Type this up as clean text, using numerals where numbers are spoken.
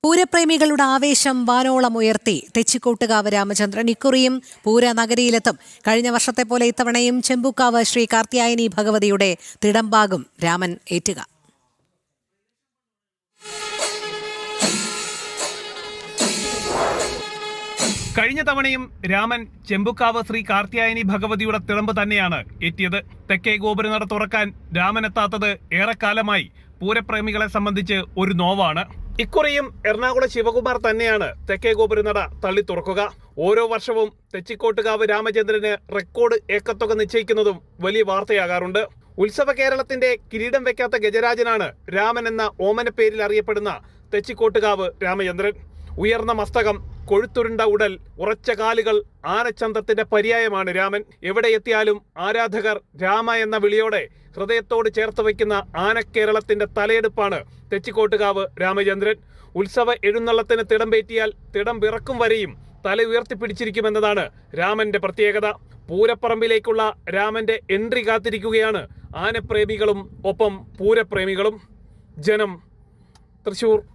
പൂരപ്രേമികളുടെ ആവേശം വാനോളം ഉയർത്തി തെച്ചിക്കോട്ടുകാവ് രാമചന്ദ്രൻ ഇക്കുറിയും പൂരനഗരിയിലെത്തും. കഴിഞ്ഞ വർഷത്തെ പോലെ ഇത്തവണയും ചെമ്പൂക്കാവ് ശ്രീ കാർത്യായനി ഭഗവതിയുടെ തിടമ്പാകും രാമൻ ഏറ്റുക. കഴിഞ്ഞ തവണയും രാമൻ ചെമ്പുക്കാവ് ശ്രീ കാർത്യായനി ഭഗവതിയുടെ തിടമ്പ് തന്നെയാണ് എത്തിയത്. തെക്കേ ഗോപുരനട തുറക്കാൻ രാമൻ എത്താത്തത് ഏറെക്കാലമായി പൂരപ്രേമികളെ സംബന്ധിച്ച് ഒരു നോവാണ്. ഇക്കുറിയും എറണാകുളം ശിവകുമാർ തന്നെയാണ് തെക്കേ ഗോപുരനട തള്ളി തുറക്കുക. ഓരോ വർഷവും തെച്ചിക്കോട്ടുകാവ് രാമചന്ദ്രന് റെക്കോർഡ് ഏക്കത്തുക നിശ്ചയിക്കുന്നതും വലിയ വാർത്തയാകാറുണ്ട്. ഉത്സവ കേരളത്തിന്റെ കിരീടം വെക്കാത്ത ഗജരാജനാണ് രാമൻ എന്ന ഓമന പേരിൽ അറിയപ്പെടുന്ന തെച്ചിക്കോട്ടുകാവ് രാമചന്ദ്രൻ. ഉയർന്ന മസ്തകം, കൊഴുത്തുരുണ്ട ഉടൽ, ഉറച്ച കാലുകൾ, ആനച്ചന്തത്തിന്റെ പര്യായമാണ് രാമൻ. എവിടെ എത്തിയാലും ആരാധകർ രാമ എന്ന വിളിയോടെ ഹൃദയത്തോട് ചേർത്ത് വയ്ക്കുന്ന ആനക്കേരളത്തിന്റെ തലയെടുപ്പാണ് തെച്ചിക്കോട്ടുകാവ് രാമചന്ദ്രൻ. ഉത്സവ എഴുന്നള്ളത്തിന് തിടമ്പേറ്റിയാൽ തിടം വിറക്കും വരെയും തല ഉയർത്തിപ്പിടിച്ചിരിക്കുമെന്നതാണ് രാമന്റെ പ്രത്യേകത. പൂരപ്പറമ്പിലേക്കുള്ള രാമന്റെ എൻട്രി കാത്തിരിക്കുകയാണ് ആനപ്രേമികളും ഒപ്പം പൂരപ്രേമികളും. ജനം, തൃശൂർ.